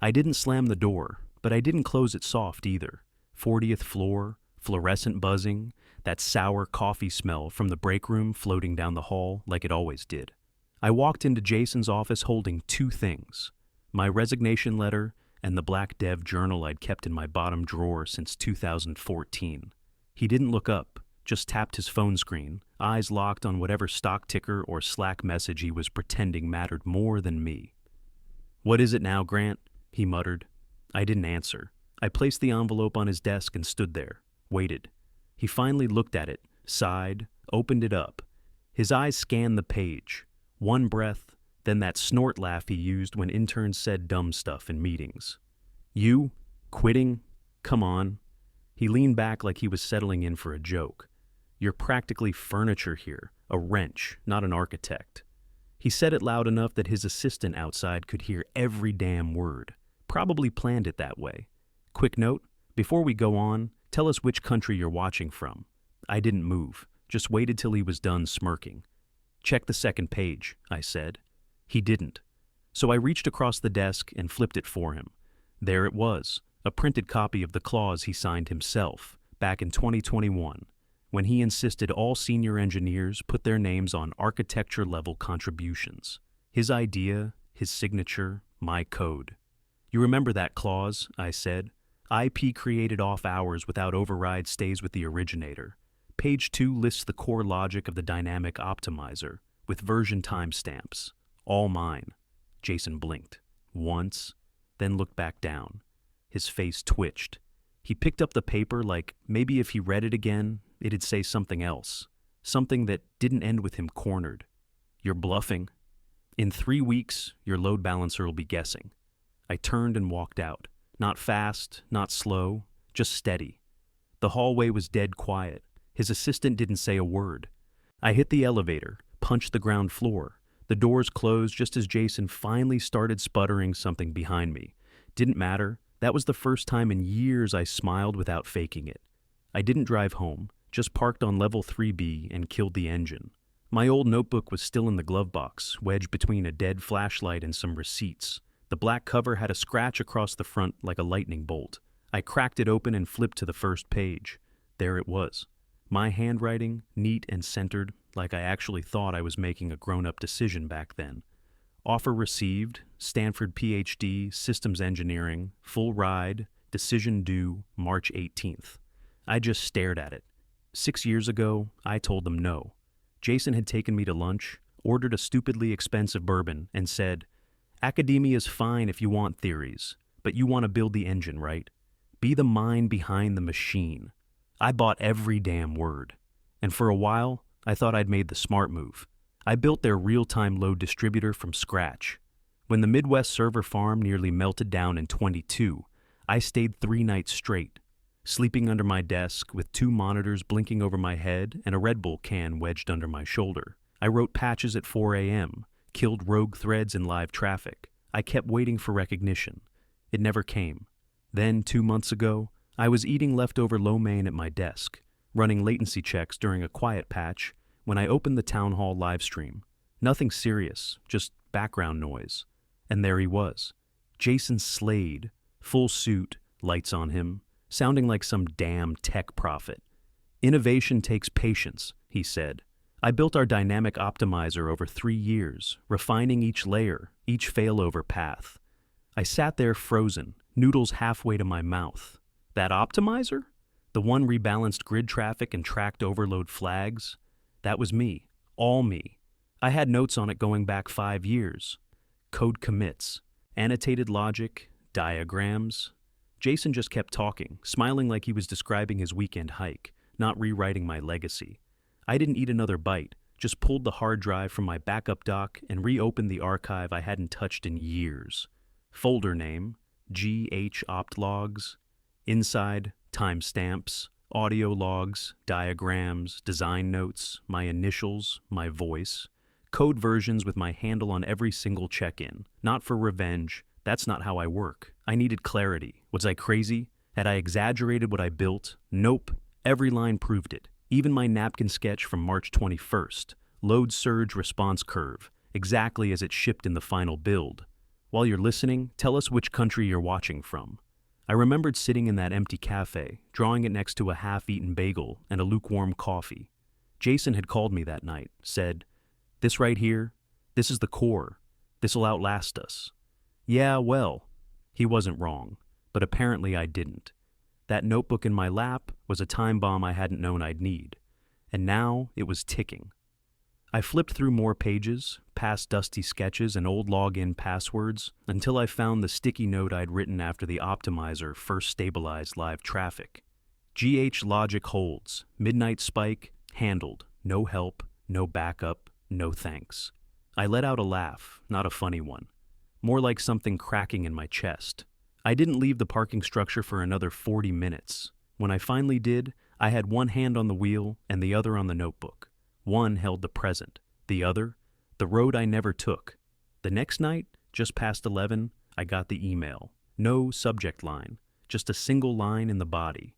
I didn't slam the door, but I didn't close it soft either. 40th floor, fluorescent buzzing, that sour coffee smell from the break room floating down the hall like it always did. I walked into Jason's office holding two things: my resignation letter and the black dev journal I'd kept in my bottom drawer since 2014. He didn't look up, just tapped his phone screen, eyes locked on whatever stock ticker or Slack message he was pretending mattered more than me. "What is it now, Grant?" he muttered. I didn't answer. I placed the envelope on his desk and stood there, waited. He finally looked at it, sighed, opened it up. His eyes scanned the page. One breath, then that snort laugh he used when interns said dumb stuff in meetings. "You? Quitting? Come on." He leaned back like he was settling in for a joke. "You're practically furniture here, a wrench, not an architect." He said it loud enough that his assistant outside could hear every damn word. Probably planned it that way. "Quick note, before we go on, tell us which country you're watching from." I didn't move, just waited till he was done smirking. "Check the second page," I said. He didn't. So I reached across the desk and flipped it for him. There it was, a printed copy of the clause he signed himself, back in 2021, when he insisted all senior engineers put their names on architecture-level contributions. His idea, his signature, my code. "You remember that clause?" I said. "IP created off hours without override stays with the originator. Page 2 lists the core logic of the dynamic optimizer, with version timestamps. All mine." Jason blinked. Once, then looked back down. His face twitched. He picked up the paper like maybe if he read it again, it'd say something else. Something that didn't end with him cornered. "You're bluffing. In 3 weeks, your load balancer will be guessing." I turned and walked out. Not fast, not slow, just steady. The hallway was dead quiet. His assistant didn't say a word. I hit the elevator, punched the ground floor. The doors closed just as Jason finally started sputtering something behind me. Didn't matter. That was the first time in years I smiled without faking it. I didn't drive home, just parked on level 3B and killed the engine. My old notebook was still in the glove box, wedged between a dead flashlight and some receipts. The black cover had a scratch across the front like a lightning bolt. I cracked it open and flipped to the first page. There it was. My handwriting, neat and centered, like I actually thought I was making a grown-up decision back then. Offer received, Stanford PhD, systems engineering, full ride, decision due, March 18th. I just stared at it. 6 years ago, I told them no. Jason had taken me to lunch, ordered a stupidly expensive bourbon, and said, "Academia's fine if you want theories, but you want to build the engine, right? Be the mind behind the machine." I bought every damn word. And for a while, I thought I'd made the smart move. I built their real-time load distributor from scratch. When the Midwest server farm nearly melted down in 22, I stayed 3 nights straight, sleeping under my desk with 2 monitors blinking over my head and a Red Bull can wedged under my shoulder. I wrote patches at 4 a.m., killed rogue threads in live traffic. I kept waiting for recognition. It never came. Then, 2 months ago, I was eating leftover lo mein at my desk, running latency checks during a quiet patch, when I opened the town hall live stream. Nothing serious, just background noise. And there he was. Jason Slade, full suit, lights on him, sounding like some damn tech prophet. "Innovation takes patience," he said. "I built our dynamic optimizer over 3 years, refining each layer, each failover path." I sat there frozen, noodles halfway to my mouth. That optimizer? The one rebalanced grid traffic and tracked overload flags? That was me. All me. I had notes on it going back 5 years. Code commits, annotated logic, diagrams. Jason just kept talking, smiling like he was describing his weekend hike, not rewriting my legacy. I didn't eat another bite, just pulled the hard drive from my backup dock and reopened the archive I hadn't touched in years. Folder name, GH opt logs. Inside, timestamps, audio logs, diagrams, design notes, my initials, my voice. Code versions with my handle on every single check-in. Not for revenge. That's not how I work. I needed clarity. Was I crazy? Had I exaggerated what I built? Nope. Every line proved it. Even my napkin sketch from March 21st. Load surge response curve. Exactly as it shipped in the final build. While you're listening, tell us which country you're watching from. I remembered sitting in that empty cafe, drawing it next to a half-eaten bagel and a lukewarm coffee. Jason had called me that night, said, "This right here, this is the core. This'll outlast us." Yeah, well, he wasn't wrong, but apparently I didn't. That notebook in my lap was a time bomb I hadn't known I'd need, and now it was ticking. I flipped through more pages, past dusty sketches and old login passwords, until I found the sticky note I'd written after the optimizer first stabilized live traffic. GH logic holds, midnight spike, handled, no help, no backup, no thanks. I let out a laugh, not a funny one, more like something cracking in my chest. I didn't leave the parking structure for another 40 minutes. When I finally did, I had one hand on the wheel and the other on the notebook. One held the present, the other, the road I never took. The next night, just past 11, I got the email. No subject line, just a single line in the body.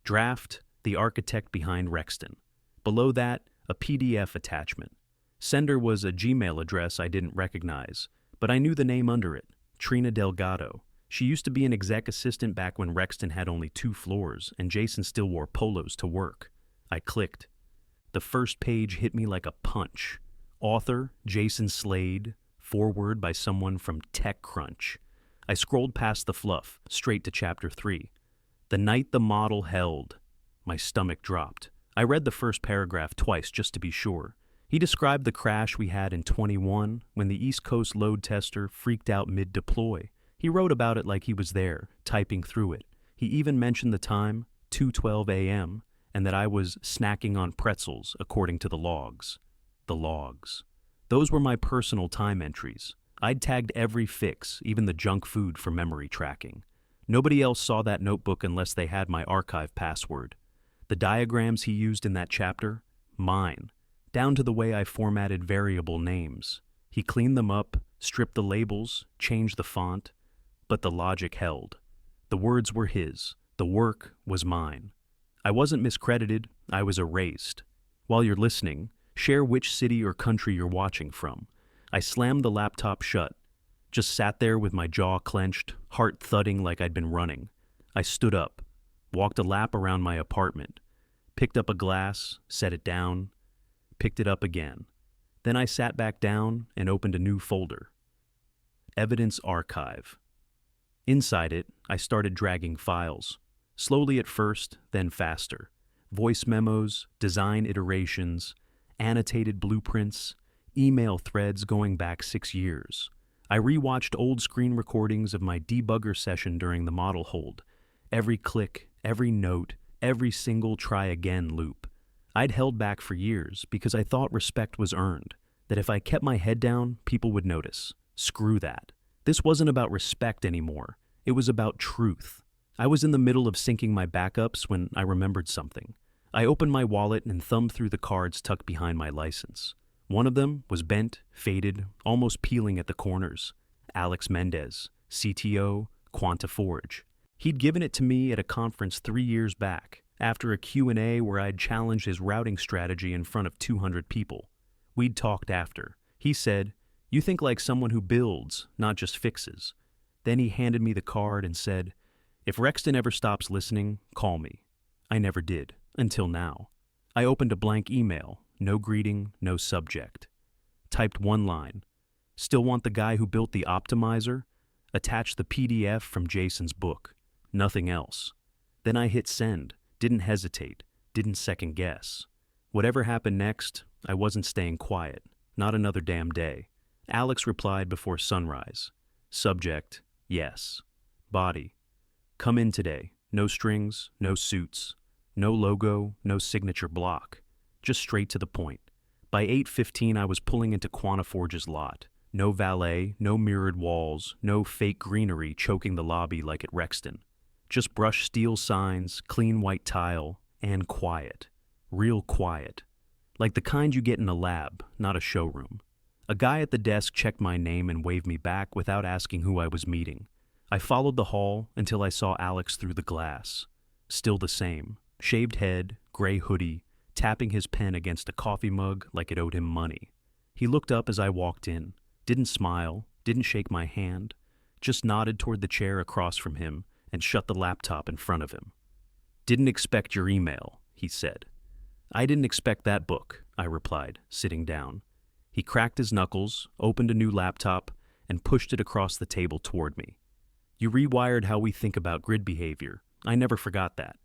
Draft, the architect behind Rexton. Below that, a PDF attachment. Sender was a Gmail address I didn't recognize, but I knew the name under it, Trina Delgado. She used to be an exec assistant back when Rexton had only 2 floors and Jason still wore polos to work. I clicked. The first page hit me like a punch. Author, Jason Slade. Foreword by someone from TechCrunch. I scrolled past the fluff, straight to chapter 3. The night the model held. My stomach dropped. I read the first paragraph twice just to be sure. He described the crash we had in 21 when the East Coast load tester freaked out mid-deploy. He wrote about it like he was there, typing through it. He even mentioned the time, 2:12 a.m., and that I was snacking on pretzels, according to the logs. The logs. Those were my personal time entries. I'd tagged every fix, even the junk food for memory tracking. Nobody else saw that notebook unless they had my archive password. The diagrams he used in that chapter, mine, down to the way I formatted variable names. He cleaned them up, stripped the labels, changed the font, but the logic held. The words were his, the work was mine. I wasn't miscredited, I was erased. While you're listening, share which city or country you're watching from. I slammed the laptop shut, just sat there with my jaw clenched, heart thudding like I'd been running. I stood up, walked a lap around my apartment, picked up a glass, set it down, picked it up again. Then I sat back down and opened a new folder. Evidence Archive. Inside it, I started dragging files. Slowly at first, then faster. Voice memos, design iterations, annotated blueprints, email threads going back 6 years. I rewatched old screen recordings of my debugger session during the model hold. Every click, every note, every single try again loop. I'd held back for years because I thought respect was earned, that if I kept my head down, people would notice. Screw that. This wasn't about respect anymore. It was about truth. I was in the middle of syncing my backups when I remembered something. I opened my wallet and thumbed through the cards tucked behind my license. One of them was bent, faded, almost peeling at the corners. Alex Mendez, CTO, QuantaForge. He'd given it to me at a conference 3 years back, after a Q&A where I'd challenged his routing strategy in front of 200 people. We'd talked after. He said, "You think like someone who builds, not just fixes." Then he handed me the card and said, "If Rexton ever stops listening, call me." I never did, until now. I opened a blank email, no greeting, no subject. Typed one line. Still want the guy who built the optimizer? Attached the PDF from Jason's book. Nothing else. Then I hit send, didn't hesitate, didn't second guess. Whatever happened next, I wasn't staying quiet. Not another damn day. Alex replied before sunrise. Subject, yes. Body. Come in today. No strings, no suits. No logo, no signature block. Just straight to the point. By 8:15, I was pulling into QuantaForge's lot. No valet, no mirrored walls, no fake greenery choking the lobby like at Rexton. Just brushed steel signs, clean white tile, and quiet. Real quiet. Like the kind you get in a lab, not a showroom. A guy at the desk checked my name and waved me back without asking who I was meeting. I followed the hall until I saw Alex through the glass. Still the same. Shaved head, gray hoodie, tapping his pen against a coffee mug like it owed him money. He looked up as I walked in. Didn't smile, didn't shake my hand, just nodded toward the chair across from him and shut the laptop in front of him. "Didn't expect your email," he said. "I didn't expect that book," I replied, sitting down. He cracked his knuckles, opened a new laptop, and pushed it across the table toward me. "You rewired how we think about grid behavior. I never forgot that."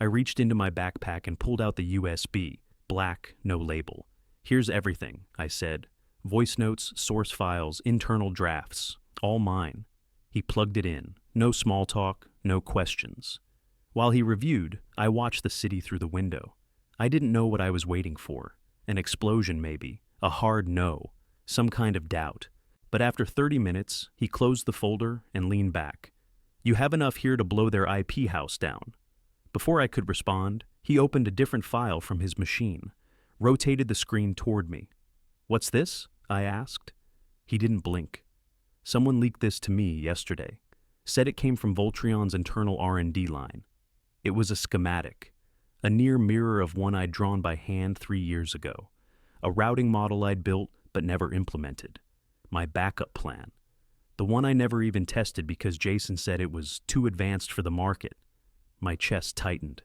I reached into my backpack and pulled out the USB, black, no label. "Here's everything," I said. "Voice notes, source files, internal drafts, all mine." He plugged it in. No small talk, no questions. While he reviewed, I watched the city through the window. I didn't know what I was waiting for. An explosion, maybe. A hard no. Some kind of doubt. But after 30 minutes, he closed the folder and leaned back. "You have enough here to blow their IP house down." Before I could respond, he opened a different file from his machine, rotated the screen toward me. "What's this?" I asked. He didn't blink. "Someone leaked this to me yesterday. Said it came from Voltrion's internal R&D line. It was a schematic, a near mirror of one I'd drawn by hand 3 years ago, a routing model I'd built but never implemented, my backup plan, the one I never even tested because Jason said it was too advanced for the market." My chest tightened.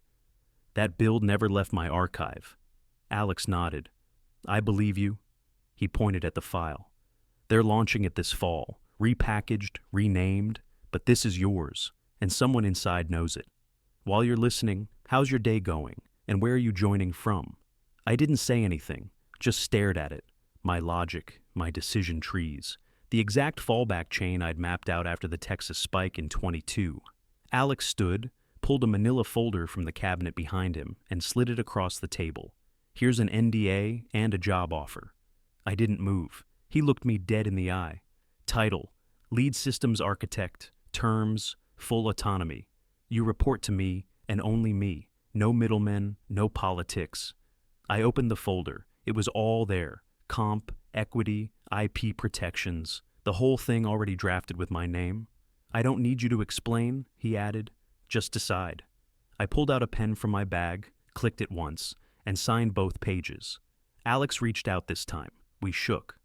"That build never left my archive." Alex nodded. "I believe you." He pointed at the file. "They're launching it this fall, repackaged, renamed, but this is yours, and someone inside knows it. While you're listening, how's your day going, and where are you joining from?" I didn't say anything, just stared at it, my logic, my decision trees, the exact fallback chain I'd mapped out after the Texas spike in 22. Alex stood, pulled a manila folder from the cabinet behind him, and slid it across the table. "Here's an NDA and a job offer." I didn't move. He looked me dead in the eye. Title: Lead Systems Architect. Terms: Full autonomy. You report to me, and only me. No middlemen, no politics. I opened the folder. It was all there. Comp, equity, IP protections. The whole thing already drafted with my name. "I don't need you to explain," he added. "Just decide." I pulled out a pen from my bag, clicked it once, and signed both pages. Alex reached out this time. We shook.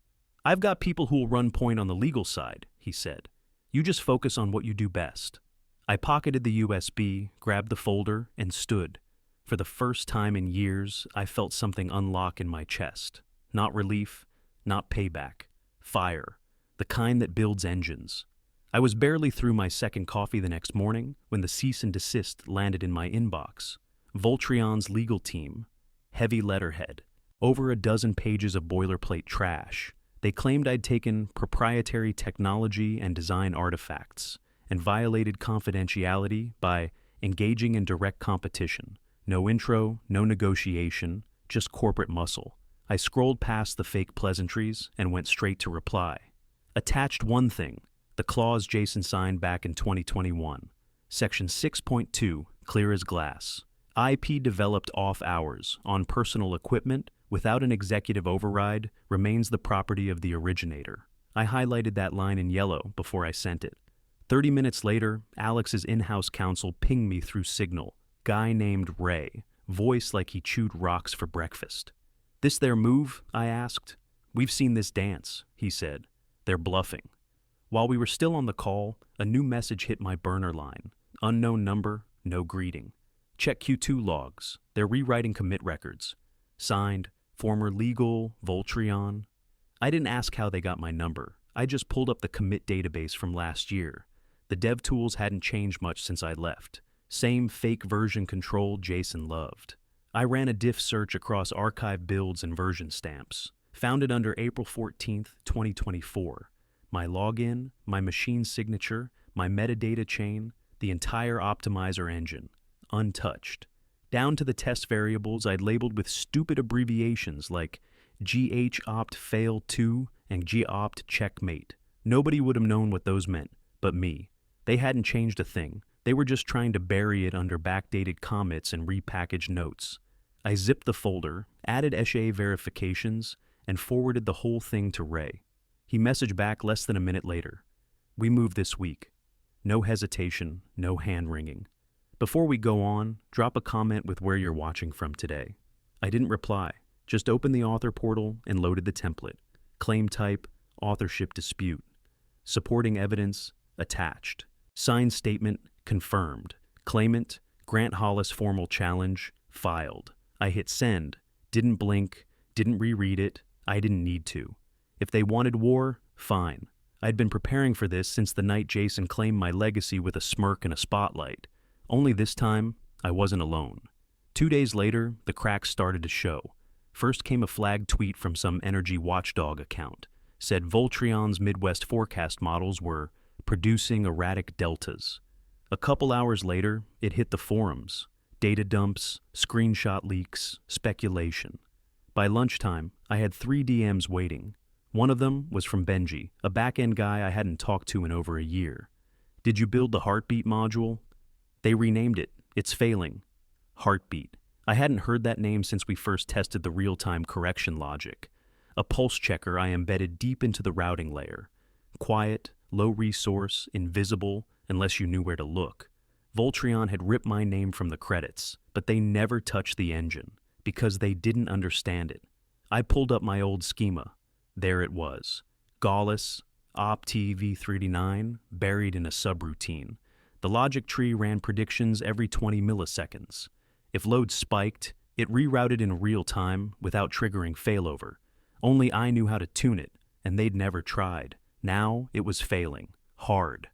"I've got people who'll run point on the legal side," he said. "You just focus on what you do best." I pocketed the USB, grabbed the folder, and stood. For the first time in years, I felt something unlock in my chest. Not relief, not payback. Fire. The kind that builds engines. I was barely through my second coffee the next morning when the cease and desist landed in my inbox. Voltrion's legal team. Heavy letterhead. Over a dozen pages of boilerplate trash. They claimed I'd taken proprietary technology and design artifacts and violated confidentiality by engaging in direct competition. No intro, no negotiation, just corporate muscle. I scrolled past the fake pleasantries and went straight to reply. Attached one thing, the clause Jason signed back in 2021. Section 6.2, clear as glass. IP developed off hours, on personal equipment, without an executive override, remains the property of the originator. I highlighted that line in yellow before I sent it. 30 minutes later, Alex's in-house counsel pinged me through Signal. Guy named Ray, voice like he chewed rocks for breakfast. "This their move?" I asked. "We've seen this dance," he said. "They're bluffing." While we were still on the call, a new message hit my burner line. Unknown number, no greeting. Check Q2 logs. They're rewriting commit records. Signed, former legal, Voltrion. I didn't ask how they got my number. I just pulled up the commit database from last year. The dev tools hadn't changed much since I left. Same fake version control Jason loved. I ran a diff search across archive builds and version stamps. Found it under April 14th, 2024. My login, my machine signature, my metadata chain, the entire optimizer engine. Untouched. Down to the test variables I'd labeled with stupid abbreviations like GHOpt fail 2 and GOpt checkmate. Nobody would have known what those meant, but me. They hadn't changed a thing. They were just trying to bury it under backdated commits and repackaged notes. I zipped the folder, added SHA verifications, and forwarded the whole thing to Ray. He messaged back less than a minute later. "We move this week." No hesitation, no hand-wringing. "Before we go on, drop a comment with where you're watching from today." I didn't reply, just opened the author portal and loaded the template. Claim type, authorship dispute. Supporting evidence attached. Signed statement confirmed. Claimant, Grant Hollis formal challenge filed. I hit send, didn't blink, didn't reread it, I didn't need to. If they wanted war, fine. I'd been preparing for this since the night Jason claimed my legacy with a smirk and a spotlight. Only this time, I wasn't alone. 2 days later, the cracks started to show. First came a flagged tweet from some energy watchdog account. Said Voltrion's Midwest forecast models were producing erratic deltas. A couple hours later, it hit the forums. Data dumps, screenshot leaks, speculation. By lunchtime, I had 3 DMs waiting. One of them was from Benji, a back-end guy I hadn't talked to in over a year. Did you build the Heartbeat module? They renamed it. It's failing. Heartbeat. I hadn't heard that name since we first tested the real-time correction logic. A pulse checker I embedded deep into the routing layer. Quiet, low resource, invisible, unless you knew where to look. Voltrion had ripped my name from the credits, but they never touched the engine, because they didn't understand it. I pulled up my old schema. There it was. Gaullus, opt v39, buried in a subroutine. The logic tree ran predictions every 20 milliseconds. If load spiked, it rerouted in real time without triggering failover. Only I knew how to tune it, and they'd never tried. Now it was failing. Hard.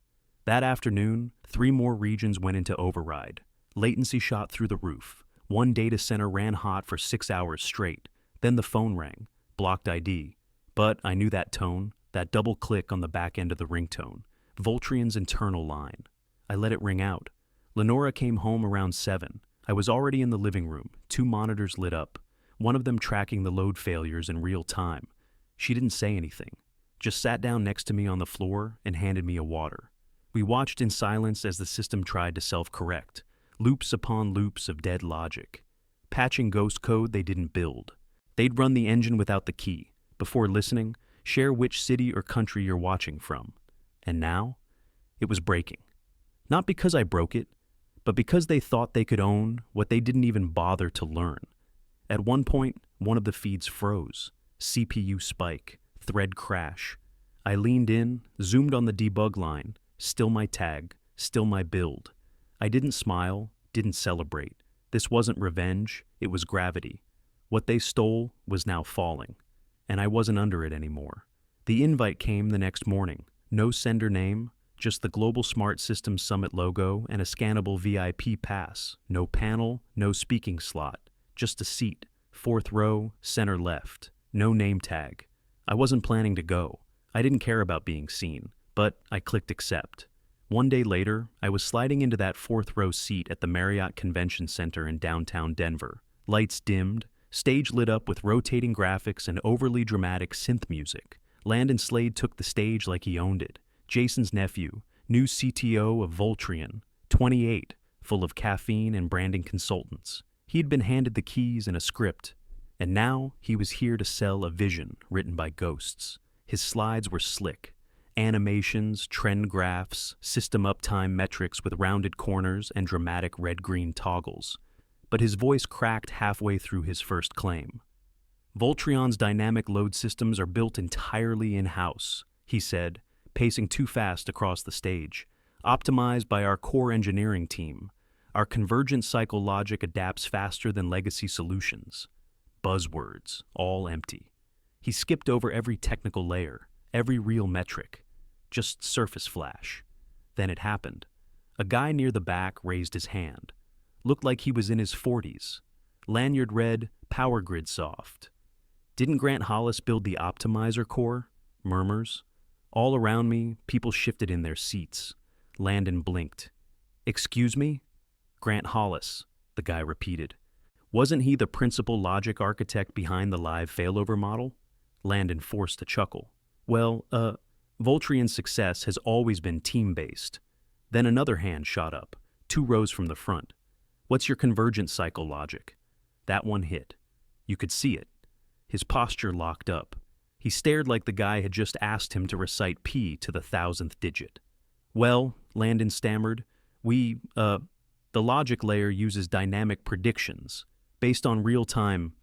That afternoon, 3 more regions went into override. Latency shot through the roof. One data center ran hot for 6 hours straight. Then the phone rang. Blocked ID. But I knew that tone, that double click on the back end of the ringtone. Voltrion's internal line. I let it ring out. Lenora came home around 7. I was already in the living room, 2 monitors lit up, one of them tracking the load failures in real time. She didn't say anything, just sat down next to me on the floor and handed me a water. We watched in silence as the system tried to self-correct, loops upon loops of dead logic. Patching ghost code they didn't build. They'd run the engine without the key. Before listening, share which city or country you're watching from. And now, it was breaking. Not because I broke it, but because they thought they could own what they didn't even bother to learn. At one point, one of the feeds froze. CPU spike, thread crash. I leaned in, zoomed on the debug line, still my tag, still my build. I didn't smile, didn't celebrate. This wasn't revenge, it was gravity. What they stole was now falling, and I wasn't under it anymore. The invite came the next morning. No sender name, just the Global Smart Systems Summit logo and a scannable VIP pass. No panel, no speaking slot, just a seat, 4th row, center left. No name tag. I wasn't planning to go. I didn't care about being seen, but I clicked accept. One day later, I was sliding into that 4th row seat at the Marriott Convention Center in downtown Denver. Lights dimmed, stage lit up with rotating graphics and overly dramatic synth music. Landon Slade took the stage like he owned it. Jason's nephew, new CTO of Voltrion, 28, full of caffeine and branding consultants. He'd been handed the keys and a script, and now he was here to sell a vision written by ghosts. His slides were slick. Animations, trend graphs, system uptime metrics with rounded corners and dramatic red-green toggles. But his voice cracked halfway through his first claim. Voltrion's dynamic load systems are built entirely in-house, he said, pacing too fast across the stage. Optimized by our core engineering team. Our convergent cycle logic adapts faster than legacy solutions. Buzzwords, all empty. He skipped over every technical layer, every real metric. Just surface flash. Then it happened. A guy near the back raised his hand. Looked like he was in his 40s. Lanyard read, Power Grid Soft. Didn't Grant Hollis build the optimizer core? Murmurs. All around me, people shifted in their seats. Landon blinked. Excuse me? Grant Hollis, the guy repeated. Wasn't he the principal logic architect behind the live failover model? Landon forced a chuckle. Well, Voltrion's success has always been team-based. Then another hand shot up, 2 rows from the front. What's your convergent cycle logic? That one hit. You could see it. His posture locked up. He stared like the guy had just asked him to recite P to the 1,000th digit. Well, Landon stammered, the logic layer uses dynamic predictions based on real-time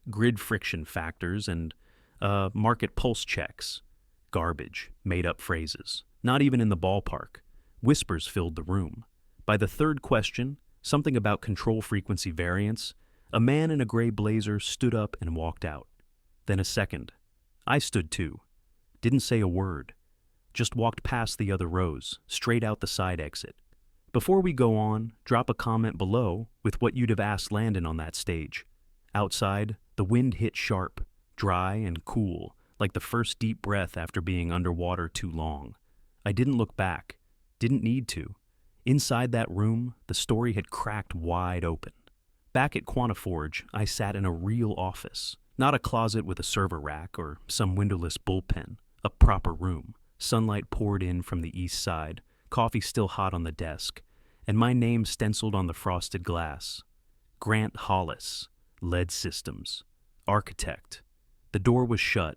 grid friction factors and market pulse checks. Garbage, made-up phrases. Not even in the ballpark. Whispers filled the room. By the third question, something about control frequency variance, a man in a gray blazer stood up and walked out. Then a second. I stood too. Didn't say a word. Just walked past the other rows, straight out the side exit. Before we go on, drop a comment below with what you'd have asked Landon on that stage. Outside, the wind hit sharp, dry and cool, like the first deep breath after being underwater too long. I didn't look back. Didn't need to. Inside that room, the story had cracked wide open. Back at Quantiforge, I sat in a real office. Not a closet with a server rack or some windowless bullpen. A proper room. Sunlight poured in from the east side, coffee still hot on the desk, and my name stenciled on the frosted glass. Grant Hollis, Lead Systems, architect. The door was shut.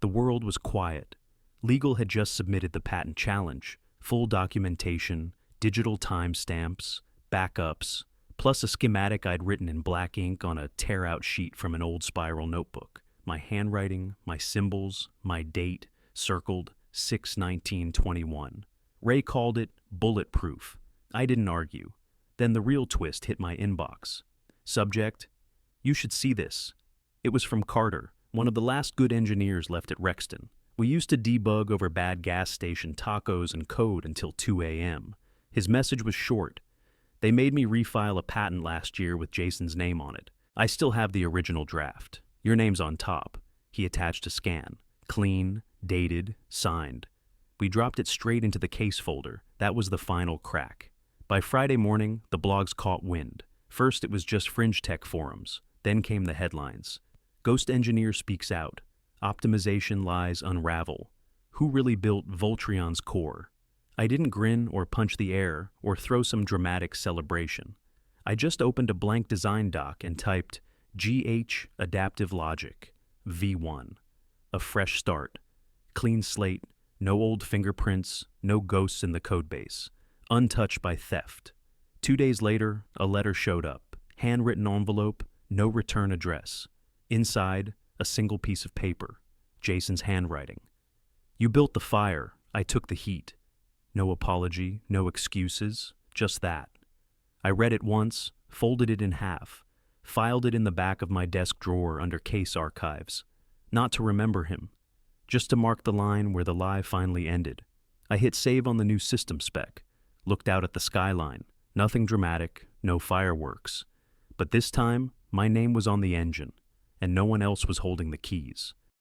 The world was quiet. Legal had just submitted the patent challenge, full documentation, digital timestamps, backups, plus a schematic I'd written in black ink on a tear-out sheet from an old spiral notebook. My handwriting, my symbols, my date, circled 6/19/21. Ray called it bulletproof. I didn't argue. Then the real twist hit my inbox. Subject: you should see this. It was from Carter, one of the last good engineers left at Rexton. We used to debug over bad gas station tacos and code until 2 a.m. His message was short. They made me refile a patent last year with Jason's name on it. I still have the original draft. Your name's on top. He attached a scan. Clean, dated, signed. We dropped it straight into the case folder. That was the final crack. By Friday morning, the blogs caught wind. First, it was just fringe tech forums. Then came the headlines. Ghost engineer speaks out. Optimization lies unravel. Who really built Voltrion's core? I didn't grin or punch the air or throw some dramatic celebration. I just opened a blank design doc and typed GH Adaptive Logic, V1. A fresh start. Clean slate, no old fingerprints, no ghosts in the codebase. Untouched by theft. 2 days later, a letter showed up. Handwritten envelope, no return address. Inside, a single piece of paper. Jason's handwriting. You built the fire, I took the heat. No apology, no excuses, just that. I read it once, folded it in half, filed it in the back of my desk drawer under case archives. Not to remember him, just to mark the line where the lie finally ended. I hit save on the new system spec, looked out at the skyline. Nothing dramatic, no fireworks. But this time, my name was on the engine, and no one else was holding the keys.